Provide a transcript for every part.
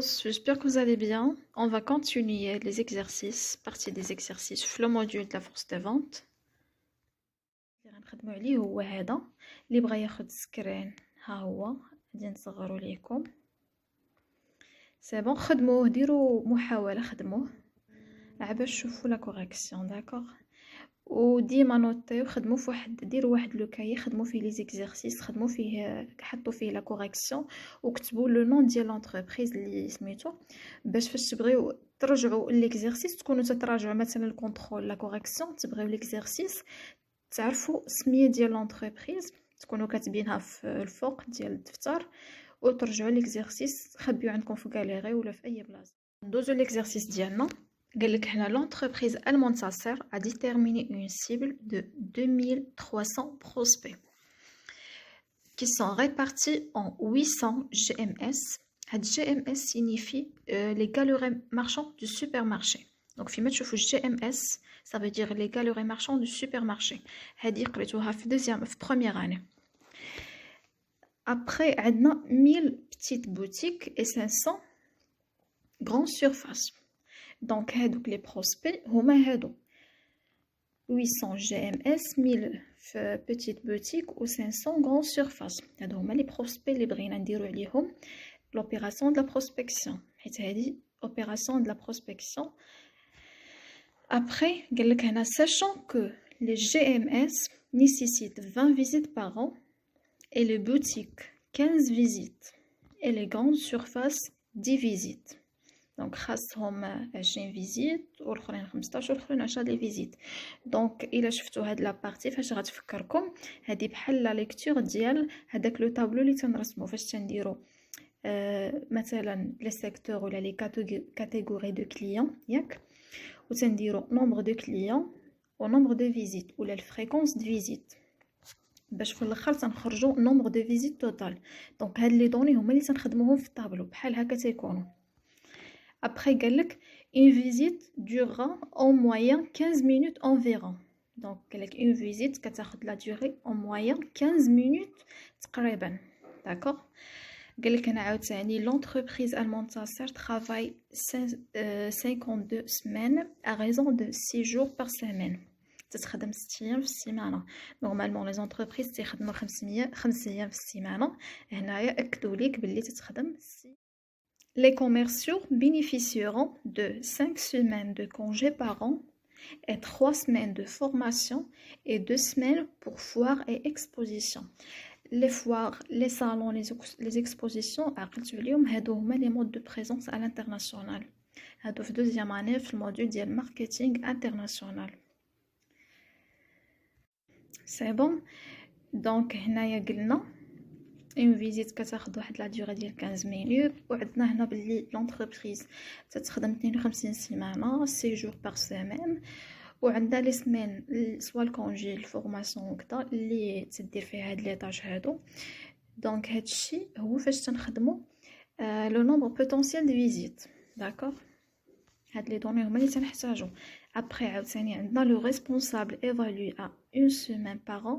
tous, j'espère que vous allez bien. On va continuer les exercices, partie des exercices في le module de la force des ventes. اللي غنخدمو عليه هو هذا اللي بغى ياخد سكرين، ها هو غادي نصغرو ليكم. سي بون، خدموه، ديروا محاولة، خدموه باش تشوفوا لا كوريكسيون. داكوغ، وديما نوطيو، خدموا في واحد، ديروا واحد لو كاي، خدموا فيه لي زيكزارسيس، خدموا فيه، حطوا فيه لا كوريكسيون، وكتبوا لو نون ديال لونتربريز اللي سميتو، باش فاش تبغيو ترجعوا ليكزارسيس تكونوا تتراجعوا مثلا الكونترول لا كوريكسيون، تبغيو ليكزارسيس تعرفوا السميه ديال لونتربريز، تكونوا كاتبينها في الفوق ديال الدفتر، وترجعوا ليكزارسيس خبيو عندكم في كاليري ولا في اي بلاصه. ندوزو ليكزارسيس ديالنا. L'entreprise allemande Sasser a déterminé une cible de 2300 prospects qui sont répartis en 800 GMS. GMS signifie les galeries marchands du supermarché. Donc, في GMS, ça veut dire les galeries marchands du supermarché. هذه قريتوها في première année. Après, on a 1000 petites boutiques et 500 grandes surfaces. Donc, les prospects, هما 800 GMS, 1000 petites boutiques ou 500 grandes surfaces. هما les prospects اللي بغينا نديرو عليهم l'opération de la prospection. حيت هذه opération de la prospection. Après, sachant que les GMS nécessitent 20 visites par an et les boutiques 15 visites et les grandes surfaces 10 visites. Donc, خاصهم 20 فيزيت والاخرين 15 والاخرين 10 لي فيزيت. دونك الا شفتوا هاد لابارتي فاش غتفكركم هادي بحال لا ليكتور ديال هذاك لو طابلو اللي تنرسمو فاش تنديرو مثلا لي سيكتور ولا لي كاتيجوري دو كليون ياك، وتنديرو نومبر دو كليون و نومبر دو فيزيت ولا الفريكونس دو فيزيت، باش في الاخر تنخرجوا نومبر دو فيزيت توتال. دونك هاد لي دوني هما اللي تنخدموهم في الطابلو بحال هكا تيكونوا. Après, une visite durera en moyenne 15 minutes environ. Donc, une visite qui a la durée en moyenne 15 minutes. D'accord? L'entreprise allemande Sasser travaille 52 semaines à raison de 6 jours par semaine. Normalement, les entreprises تخدموا 5 أيام في السيمانة. هنايا أكدوا ليك باللي تتخدم 6. Les commerciaux bénéficieront de 5 semaines de congés par an et 3 semaines de formation et 2 semaines pour foires et expositions. Les foires, les salons, les expositions, les modes de présence à l'international. La deuxième année, le module de marketing international. C'est bon? Donc, une visite كتاخد واحد لا ديوري ديال 15 مينوت، وعندنا هنا باللي لونتربريز تتخدم 52 سيمانه 6 جور بار سيمين، وعندها لي سمين سوا الكونجي الفورماسيون وكذا اللي تدير فيها هاد لي طاج هادو. دونك هادشي هو فاش تنخدمو لو نومبر بوتونسييل دو فيزيت. داكوغ، هاد لي دوني هما اللي تنحتاجو. Après, le responsable évalue à 1 semaine par an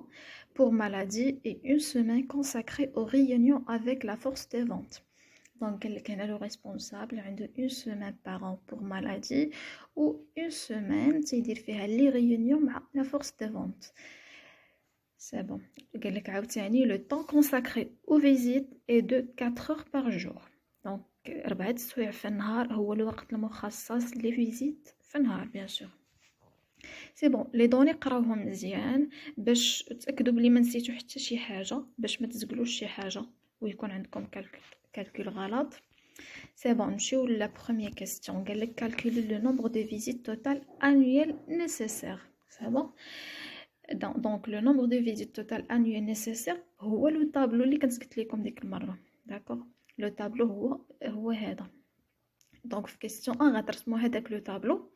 pour maladie et 1 semaine consacrée aux réunions avec la force des ventes. Donc, le responsable a 1 semaine par an pour maladie ou 1 semaine, c'est-à-dire faire les réunions avec la force des ventes. C'est bon. Le temps consacré aux visites est de 4 heures par jour. Donc, 4 سوايع في النهار هو الوقت المخصص للفيزيت في النهار bien sûr. سي بون، لي دوني قراوهم مزيان باش تاكدوا بلي ما نسيتو حتى شي حاجه، باش ما تزقلوش شي حاجه ويكون عندكم كالكول غلط. سي بون، نمشيو لا بروميير كيسيون. قال لك كالكولي لو نومبر دو فيزيت توتال انويل نيسيسير. سي بون، دونك لو نومبر دو فيزيت توتال انويل نيسيسير هو لو طابلو اللي كنت قلت لكم ديك المره. داكوغ، لو طابلو هو هذا. Donc, question 1, غترسموا هذاك لو طابلو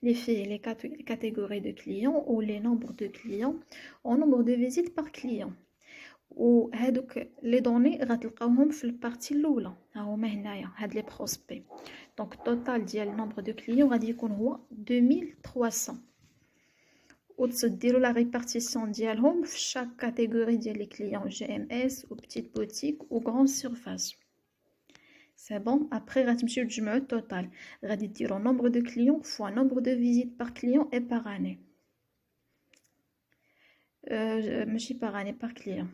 اللي فيه لي كاتيجوري دو كليون و لي نومبر دو كليون و نومبر دو فيزيت بار كليون، وهادوك لي دوني غتلقاوهم في البارتي الاولى. ها هما هنايا هاد لي بروسبي. دونك التوتال ديال نومبر دو كليون غادي يكون هو 2300، وتديروا لا ريبارتيسيون ديالهم في شاك كاتيجوري ديال لي كليون جي ام اس و بتيت بوتيك و غران سيرفاس. سي بون. ابري غتمشيو تجمعوا التوتال، غادي ديروا nombre de clients fois nombre de visites par client et par année. ماشي par année, par client.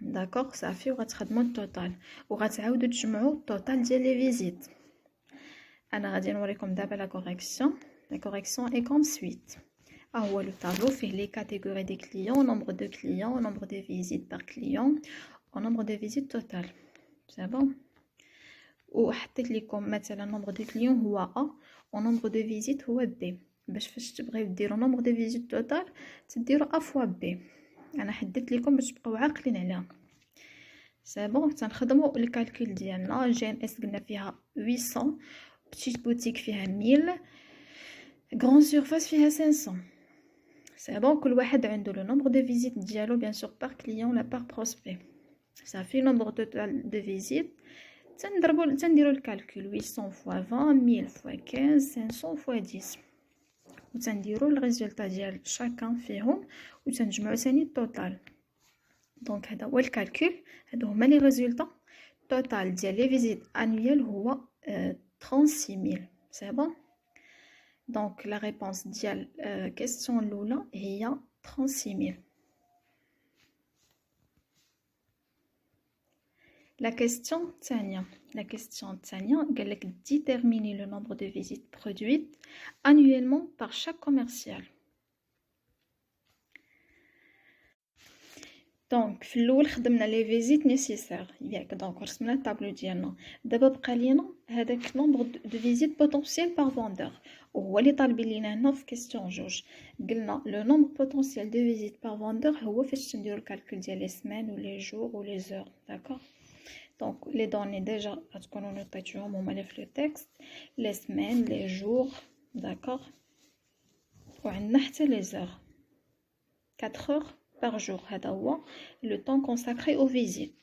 داكوغ صافي. وغتخدموا التوتال وغتعاودوا تجمعوا التوتال ديال لي فيزيت. انا غادي نوريكم دابا لا كوريكسيون. لا كوريكسيون اي كوم سويت. هو لو طابلو فيه لي كاتيجوري دي كليون، نومبر دو كليون، نومبر دو فيزيت بار كليون و نومبر دو فيزيت توتال. سي بون. وحطيت لكم مثلا نومبر دو كليون هو ا و نومبر دو فيزيت هو بي، باش فاش تبغيو ديروا نومبر دو فيزيت توتال تديروا ا فوا بي. انا حددت لكم باش تبقاو عاقلين عليها. سي بون. تنخدموا الكالكول ديالنا. جي ام اس قلنا فيها 800، بتيت بوتيك فيها 1000، غران سيرفاس فيها 500. سي بون. كل واحد عنده لو نومبر دو فيزيت ديالو بيان سور بار كليون ولا بار بروسبي. صافي. نومبر توتال دو فيزيت تنديروا الكالكول 800 فوا 20، 1000 فوا 15، 500 فوا 10 وتنديروا الريزولطا ديال شاكان فيهم وتنجمعوا ثاني التوتال. دونك هذا هو الكالكول، هادو هما لي ريزولطا. التوتال ديال لي فيزيت انويل هو 36000. سي بون. دونك لا ريبونس ديال كيسيون الاولى هي 36000. La question الثانية. La question الثانية قال لك déterminer le nombre de visites produites annuellement par chaque commercial. دونك في الاول خدمنا لي فيزيت نيسيسير ياك. دونك رسمنا الطابلو ديالنا. دابا بقى لينا هذاك نومبر دو فيزيت بوتونسييل بار فوندور وهو اللي طالبين لينا هنا في كيسيون جوج. قلنا لو نومبر بوتونسييل دو فيزيت بار فوندور هو فاش تنديروا الكالكول ديال لي سمان و لي جور و لي زور. داكوغ. Donc les données déjà غتكونوا نوطيتوهم هما اللي في لو تكست، لي سمان، لي جور. داكوغ. وعندنا حتى لي زور 4 heures par jour. هذا هو لو طون كونساكري او فيزيت.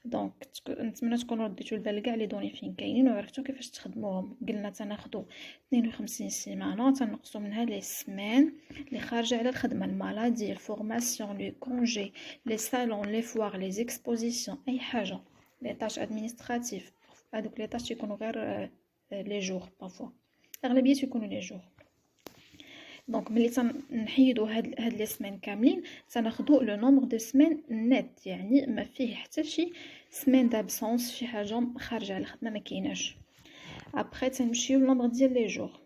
دونك نتمنى تكونوا رديتوا البال كاع لي دوني فين كاينين وعرفتوا كيفاش تخدموهم. قلنا تناخذوا 52 سيمانه تنقصوا منها لي سمان اللي خارجه على الخدمه، المالادي، الفورماسيون، لي كونجي، لي سالون، لي فوار، لي اكسبوزيسيون، اي حاجه، لي تاش ادمينستراتيف. هذوك لي تاش يكونوا غير لي جور بافوا، اغلبيه يكونوا لي جور. دونك ملي تنحيدوا هاد لي سمان كاملين تناخذوا لو نومبر دو سمان نت، يعني ما فيه حتى شي سمان دابسونس، شي حاجه خارجه على الخدمه ما كايناش. ابري تنمشيو للنومبر ديال لي جور.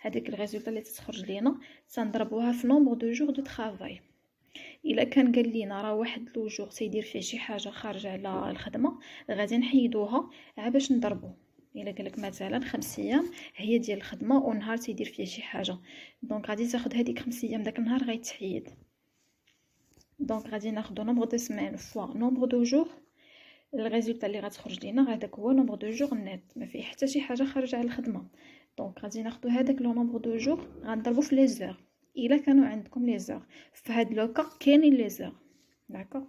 هذيك الريزولطا اللي تخرج لينا تنضربوها في نومبر دو جور دو طرافاي. الا كان قال لينا راه واحد لو جور تيدير فيه شي حاجه خارجه على الخدمه غادي نحيدوها باش نضربو. الا قالك مثلا 5 ايام هي ديال الخدمه ونهار تيدير فيه شي حاجه، دونك غادي تاخذ هذيك 5 ايام داك النهار غيتحيد. دونك غادي ناخذ نومبر دو سيمين فوا نومبر دو جور. الريزولطا اللي غتخرج لينا هذاك هو نومبر دو جور نت، ما فيه حتى شي حاجه خارجه على الخدمه. دونك غادي ناخذ هذاك لو نومبر دو جور غنضربو في لي زور. الا كانوا عندكم لي زور في هاد لوكا كاينين لي زور. داكوغ.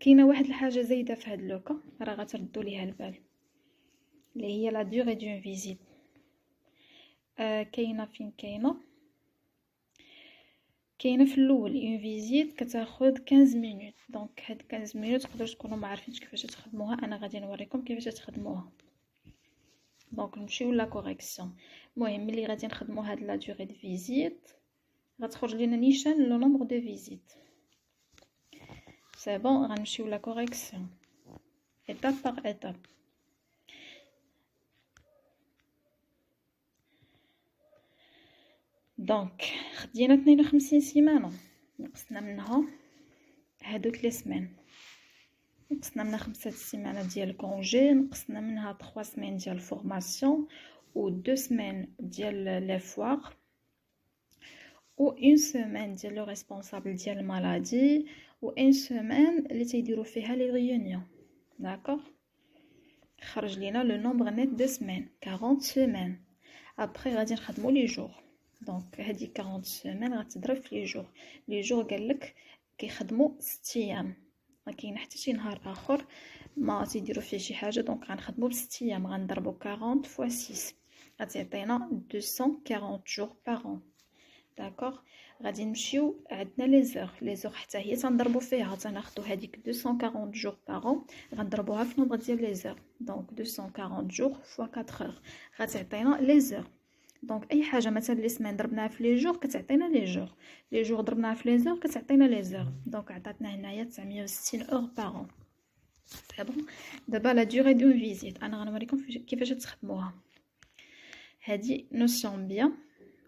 كاينه واحد الحاجه زايده في هاد لوكا راه غتردوا ليها البال اللي هي لا دوري دون فيزيت. كاينه فين كاينه في الاول اون فيزيت كتاخذ 15 مينوت. دونك هاد 15 مينوت تقدروا تكونوا ما عارفينش كيفاش تخدموها، انا غادي نوريكم كيفاش تخدموها. دونك نمشيو لا كوريكسيون. المهم ملي غادي نخدموا هاد لا دوري دو فيزيت غتخرج لينا نيشان لو نومبر دو فيزيت. سي بون. غنمشيو لا كوريكسيون étape par étape. دونك خدينا 52 سيمانه، نقصنا منها هادوك لي سمان، نقصنا منها 5 سيمانه ديال الكونجي، نقصنا منها 3 سمان ديال الفورماسيون و 2 سمان ديال لي فوار و 1 سيمان ديال لو ريسبونسابل ديال المالادي و 1 سيمان اللي تيديروا فيها لي ريونيون. داكوغ. خرج لينا لو نومبر نت دو سمان 40 سيمان. ابري غادي نخدموا لي جور. دونك هذه 40 سيمان غتضرب في لي جور. لي جور قالك كيخدموا 6 ايام، ما كاين حتى شي نهار اخر ما تيديروا فيه شي حاجه. دونك غنخدموا ب 6 ايام، غنضربوا 40 فوا 6 غتعطينا 240 جور بار an. داكوغ. غادي نمشيو عندنا لي زور حتى هي تنضربو فيها، تناخدو هذيك 240 جور باغ غنضربوها في نومبر ديال لي زور. دونك 240 جور فوا 4 اور غتعطينا لي زور. دونك اي حاجه مثلا لي سمان ضربناها في لي جور كتعطينا لي جور، لي جور ضربناها في لي زور كتعطينا لي زور. دونك عطاتنا هنايا 960 اور باغ. سي بون. دابا لا دوري دون فيزيت انا غنوريكم كيفاش تخدموها. هادي نوسيون بيان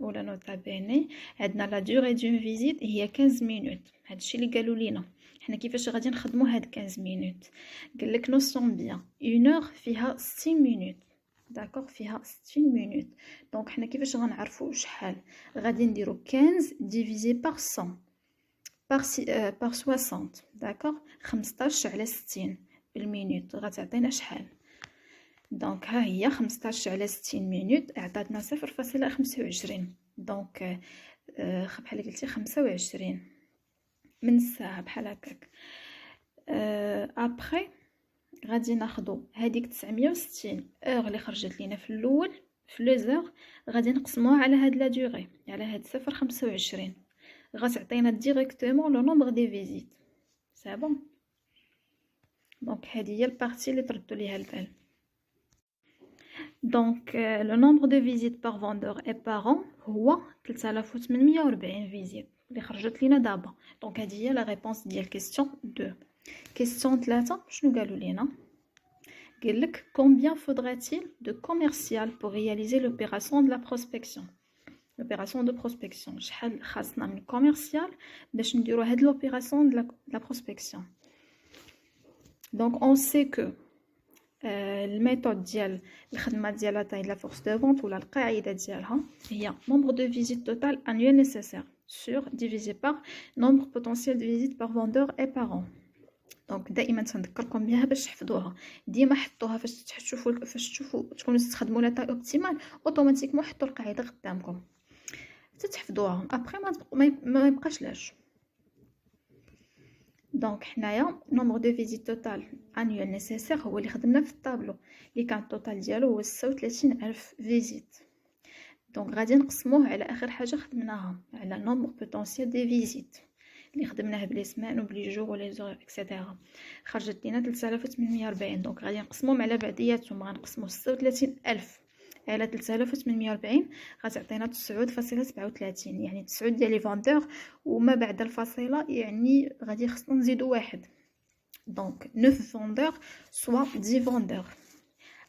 ولا نوتا بيني. عندنا لا دوري دون فيزيت هي 15 مينوت. هادشي اللي قالوا لينا حنا كيفاش غادي نخدموا هاد 15 مينوت. قال لك نوسيون بيان 1 اور فيها 60 مينوت. داكوغ فيها 60 مينوت. دونك حنا كيفاش غنعرفوا شحال غادي نديرو 15 ديفيزي بار 100 بار 60. داكوغ 15 على 60 بالمينوت غتعطينا شحال. دونك ها هي 15 على 60 مينوت عطاتنا 0.25. دونك بحال قلتي 25 من الساعه بحال هكاك. ابري غادي ناخدو هذيك 960 اور اللي خرجت لينا في الاول في لي زور، غادي نقسموها على هاد لا دوري، على هاد 0.25 غتعطينا ديريكتومون لو نومبر دي فيزيت. سي بون. دونك هذه هي البارتي اللي تردوا ليها البال. دونك لو نومبر دو فيزيت بار فوندور اي بار ان هو 3840 فيزيت اللي خرجت لينا دابا. دونك هذه هي لا ريبونس ديال كيسيون 2. كيسيون 3 شنو قالوا لينا؟ قال لك combien faudrait-il de commercial pour réaliser l'opération de la prospection. l'opération de prospection شحال خاصنا من commercial باش نديرو هاد l'opération de la prospection. donc on sait que الميثود ديال الخدمه ديال لا تاي لا فورس دو فونت ولا القاعده ديالها هي nombre de visites total annuel nécessaire sur divisé par nombre potentiel de visites par vendeur et par an. دونك دائما تنذكركم بها باش تحفظوها. ديما حطوها فاش تشوفوا تكونوا تستخدموا لا تاي اوبتيمال اوتوماتيكمون حطوا القاعده قدامكم تتحفظوها. ابري ما يبقاش لاش. دونك حنايا نومبر دو فيزيت توتال انيوال نيسيسير هو اللي خدمنا في الطابلو اللي كان التوتال ديالو هو 36000 فيزيت. دونك غادي نقسموه على اخر حاجه خدمناها على نومبر بوتونسيال دي فيزيت اللي خدمناه بلي سمان وبلي جور ولي زور اكسيتيرا. خرجت لينا 3840. دونك غادي نقسموهم على بعضياتهم. غنقسموا 36000 على 3840 غتعطينا 9.37 يعني 9 ديال لي فوندور وما بعد الفاصله يعني غادي خصنا نزيدو واحد. دونك 9 فوندور سوا 10 فوندور.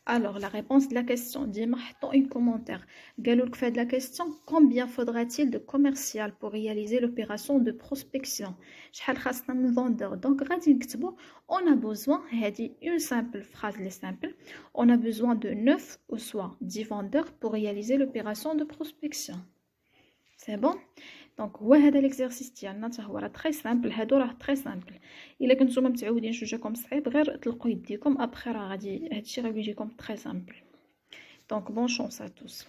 Alors, la réponse de la question, dis-moi un commentaire. Galouk fait de la question, combien faudra-t-il de commercial pour réaliser l'opération de prospection? شحال خاصنا من vendeur. Donc, غادي نكتبو, on a besoin, هذه une simple phrase, les simple, on a besoin de 9 ou soit 10 vendeurs pour réaliser l'opération de prospection. C'est bon? دونك هو هذا ليكزارسيس ديالنا حتى هو راه تري سامبل. هادو راه تري سامبل. الا كنتو متعودين شو جاكم صعيب غير طلقوا يديكم ابخي راه غادي هادشي غادي يجيكم تري سامبل. دونك بون شونس ا توس.